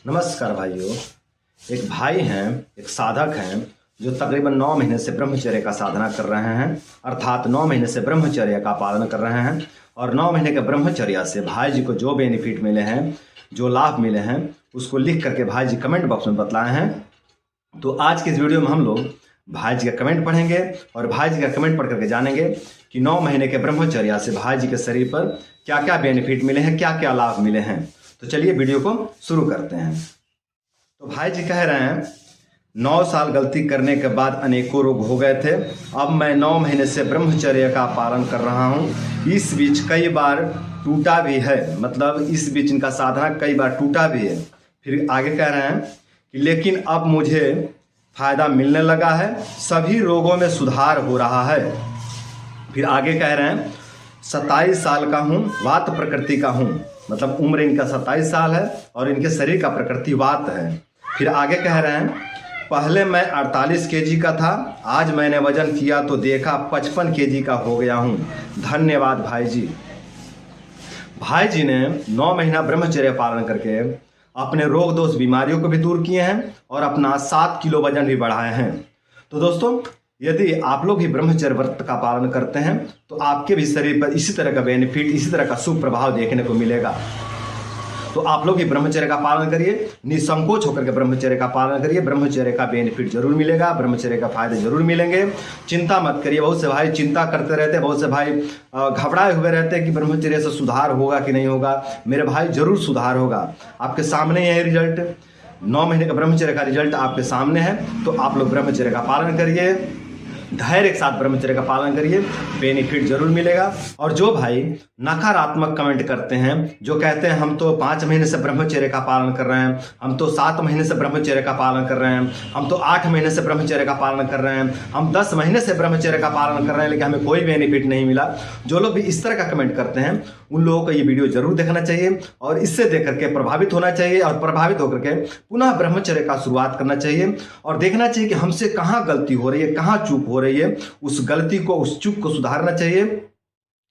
नमस्कार भाइयों। एक भाई हैं, एक साधक हैं जो तकरीबन 9 महीने से ब्रह्मचर्य का साधना कर रहे हैं, अर्थात 9 महीने से ब्रह्मचर्य का पालन कर रहे हैं। और 9 महीने के ब्रह्मचर्य से भाई जी को जो बेनिफिट मिले हैं, जो लाभ मिले हैं, उसको लिख करके भाई जी कमेंट बॉक्स में बतलाए हैं। तो आज के इस वीडियो में हम लोग भाई जी का कमेंट पढ़ेंगे और भाई जी का कमेंट पढ़ करके जानेंगे कि 9 महीने के ब्रह्मचर्य से भाई जी के शरीर पर क्या क्या बेनिफिट मिले हैं, क्या क्या लाभ मिले हैं। तो चलिए वीडियो को शुरू करते हैं। तो भाई जी कह रहे हैं 9 साल गलती करने के बाद अनेकों रोग हो गए थे। अब मैं 9 महीने से ब्रह्मचर्य का पालन कर रहा हूँ। इस बीच कई बार टूटा भी है, मतलब इस बीच इनका साधना कई बार टूटा भी है। फिर आगे कह रहे हैं कि लेकिन अब मुझे फायदा मिलने लगा है, सभी रोगों में सुधार हो रहा है। फिर आगे कह रहे हैं 27 साल का हूँ, वात प्रकृति का हूँ, मतलब उम्र इनका 27 साल है और इनके शरीर का प्रकृति वात है। फिर आगे कह रहे हैं पहले मैं 48 केजी का था, आज मैंने वजन किया तो देखा 55 केजी का हो गया हूँ। धन्यवाद भाई जी। भाई जी ने 9 महीना ब्रह्मचर्य पालन करके अपने रोग दोष बीमारियों को भी दूर किए हैं और अपना 7 किलो वजन भी बढ़ाए हैं। तो दोस्तों, यदि आप लोग भी ब्रह्मचर्य व्रत का पालन करते हैं तो आपके भी शरीर पर इसी तरह का बेनिफिट, इसी तरह का शुभ प्रभाव देखने को मिलेगा। तो आप लोग भी ब्रह्मचर्य का पालन करिए, निसंकोच होकर के ब्रह्मचर्य का पालन करिए। ब्रह्मचर्य का बेनिफिट जरूर मिलेगा, ब्रह्मचर्य का फायदे जरूर मिलेंगे। चिंता मत करिए। बहुत से भाई चिंता करते रहते हैं, बहुत से भाई घबराए हुए रहते हैं कि ब्रह्मचर्य से सुधार होगा कि नहीं होगा। मेरे भाई जरूर सुधार होगा। आपके सामने यह रिजल्ट, 9 महीने का ब्रह्मचर्य का रिजल्ट आपके सामने है। तो आप लोग ब्रह्मचर्य का पालन करिए, धैर्य के साथ ब्रह्मचर्य का पालन करिए, बेनिफिट जरूर मिलेगा। और जो भाई नकारात्मक कमेंट करते हैं, जो कहते हैं हम तो 5 महीने से ब्रह्मचर्य का पालन कर रहे हैं, हम तो 7 महीने से ब्रह्मचर्य का पालन कर रहे हैं, हम तो 8 महीने से ब्रह्मचर्य का पालन कर रहे हैं, हम 10 महीने से ब्रह्मचर्य का पालन कर रहे हैं लेकिन हमें कोई बेनिफिट नहीं मिला, जो लोग भी इस तरह का कमेंट करते हैं उन लोगों को ये वीडियो जरूर देखना चाहिए और इससे देख करके प्रभावित होना चाहिए और प्रभावित होकर के पुनः ब्रह्मचर्य का शुरुआत करना चाहिए और देखना चाहिए कि हमसे कहाँ गलती हो रही है, कहाँ चूक हो रही है। उस गलती को, उस चूक को सुधारना चाहिए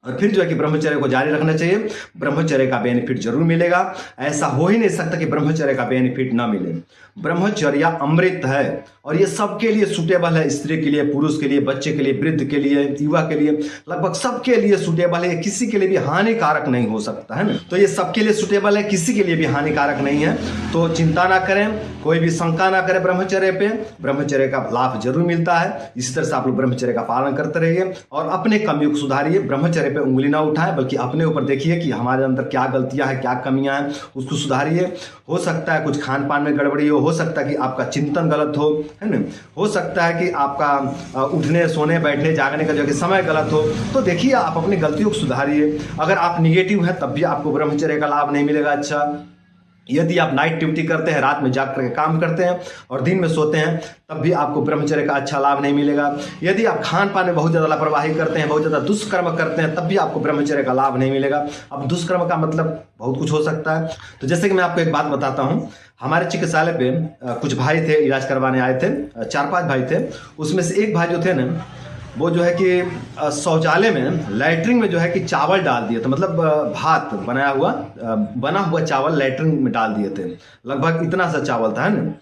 और फिर जो है कि ब्रह्मचर्य को जारी रखना चाहिए। ब्रह्मचर्य का बेनिफिट जरूर मिलेगा। ऐसा हो ही नहीं सकता कि ब्रह्मचर्य का बेनिफिट ना मिले। ब्रह्मचर्य अमृत है और ये सबके लिए सूटेबल है, स्त्री के लिए, पुरुष के लिए, बच्चे के लिए, वृद्ध के लिए, युवा के लिए, लगभग सबके लिए सूटेबल है। किसी के लिए भी हानिकारक नहीं हो सकता है ना। तो ये सबके लिए सूटेबल है, किसी के लिए भी हानिकारक नहीं है। तो चिंता ना करें, कोई भी शंका ना करें ब्रह्मचर्य पे। ब्रह्मचर्य का लाभ जरूर मिलता है। इसी तरह से आप लोग ब्रह्मचर्य का पालन करते रहिए और अपने कमियों को सुधारिए। ब्रह्मचर्य पे उंगली ना उठाएं, बल्कि अपने ऊपर देखिए कि हमारे अंदर क्या गलतियां हैं, क्या कमियां हैं, उसको सुधारिए। हो सकता है कुछ खान पान में गड़बड़ी हो सकता है कि आपका चिंतन गलत हो, है ना, हो सकता है कि आपका उठने, सोने, बैठने, जागने का जो कि समय गलत हो। तो देखिए, आप अपनी गलतियों को सुधारिए। अगर आप निगेटिव हैं तब भी आपको ब्रह्मचर्य का लाभ नहीं मिलेगा। अच्छा, यदि आप नाइट ड्यूटी करते हैं, रात में जाग करके काम करते हैं और दिन में सोते हैं, तब भी आपको ब्रह्मचर्य का अच्छा लाभ नहीं मिलेगा। यदि आप खान पान में बहुत ज़्यादा लापरवाही करते हैं, बहुत ज़्यादा दुष्कर्म करते हैं, तब भी आपको ब्रह्मचर्य का लाभ नहीं मिलेगा। अब दुष्कर्म का मतलब बहुत कुछ हो सकता है। तो जैसे कि मैं आपको एक बात बताता हूँ, हमारे चिकित्सालय पे कुछ भाई थे, इलाज करवाने आए थे, 4-5 भाई थे। उसमें से एक भाई जो थे ना, वो जो है कि शौचालय में, लैट्रिन में जो है कि चावल डाल दिए थे, मतलब भात बना हुआ चावल लैट्रिन में डाल दिए थे। लगभग इतना सा चावल था, है ना।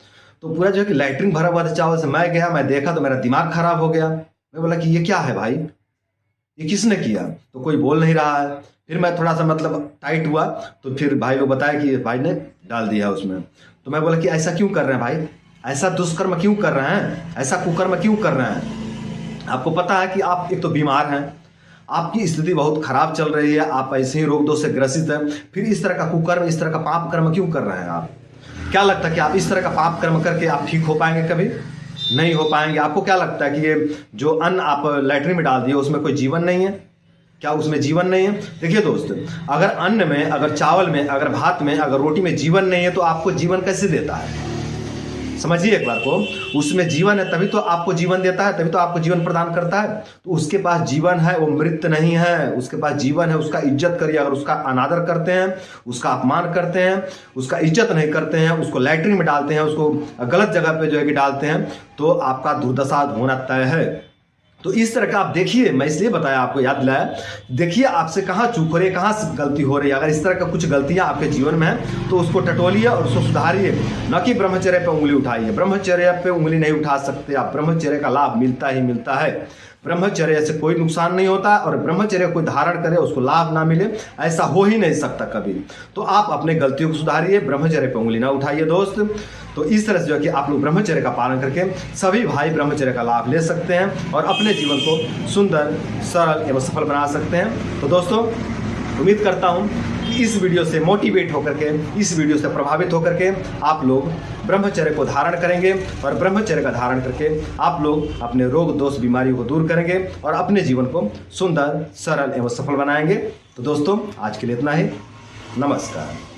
तो पूरा जो है कि लैट्रिन भरा हुआ था चावल से। मैं गया, मैं देखा तो मेरा दिमाग खराब हो गया। मैं बोला कि ये क्या है भाई, ये किसने किया? तो कोई बोल नहीं रहा है। फिर मैं थोड़ा सा मतलब टाइट हुआ तो फिर भाई लोग बताया कि भाई ने डाल दिया उसमें। तो मैं बोला कि ऐसा क्यों कर रहे हैं भाई, ऐसा दुष्कर्म क्यों कर रहे हैं, ऐसा कुकर्म क्यों कर रहे हैं? आपको पता है कि आप एक तो बीमार हैं, आपकी स्थिति बहुत खराब चल रही है, आप ऐसे ही रोग दोष से ग्रसित हैं, फिर इस तरह का कुकर्म, इस तरह का पाप कर्म क्यों कर रहे हैं आप? क्या लगता है कि आप इस तरह का पाप कर्म करके आप ठीक हो पाएंगे? कभी नहीं हो पाएंगे। आपको क्या लगता है कि ये जो अन्न आप लैट्रिन में डाल दिए उसमें कोई जीवन नहीं है? क्या उसमें जीवन नहीं है? देखिए दोस्त, अगर अन्न में, अगर चावल में, अगर भात में, अगर रोटी में जीवन नहीं है तो आपको जीवन कैसे देता है? समझिए एक बार को, उसमें जीवन है तभी तो आपको जीवन देता है, तभी तो आपको जीवन प्रदान करता है। तो उसके पास जीवन है, वो मृत नहीं है, उसके पास जीवन है। उसका इज्जत करिए। अगर उसका अनादर करते हैं, उसका अपमान करते हैं, उसका इज्जत नहीं करते हैं, उसको लैट्रिन में डालते हैं, उसको गलत जगह पे जो है कि डालते हैं, तो आपका दुर्दशा होना तय है। तो इस तरह का आप देखिए, मैं इसलिए बताया, आपको याद दिलाया, देखिए आपसे कहाँ चूक हो रही है, कहाँ से गलती हो रही है। अगर इस तरह का कुछ गलतियाँ आपके जीवन में हैं तो उसको टटोलिए और उसको सुधारिए, न कि ब्रह्मचर्य पे उंगली उठाइए। ब्रह्मचर्य पे उंगली नहीं उठा सकते आप, ब्रह्मचर्य का लाभ मिलता ही मिलता है। ब्रह्मचर्य से कोई नुकसान नहीं होता, और ब्रह्मचर्य कोई धारण करे उसको लाभ ना मिले, ऐसा हो ही नहीं सकता कभी। तो आप अपने गलतियों को सुधारिए, ब्रह्मचर्य पे उंगली ना उठाइए दोस्त। तो इस तरह से जो है कि आप लोग ब्रह्मचर्य का पालन करके सभी भाई ब्रह्मचर्य का लाभ ले सकते हैं और अपने जीवन को सुंदर, सरल एवं सफल बना सकते हैं। तो दोस्तों, उम्मीद करता हूं कि इस वीडियो से मोटिवेट होकर के, इस वीडियो से प्रभावित होकर के आप लोग ब्रह्मचर्य को धारण करेंगे, और ब्रह्मचर्य का धारण करके आप लोग अपने रोग दोष बीमारियों को दूर करेंगे और अपने जीवन को सुंदर, सरल एवं सफल बनाएंगे। तो दोस्तों, आज के लिए इतना ही। नमस्कार।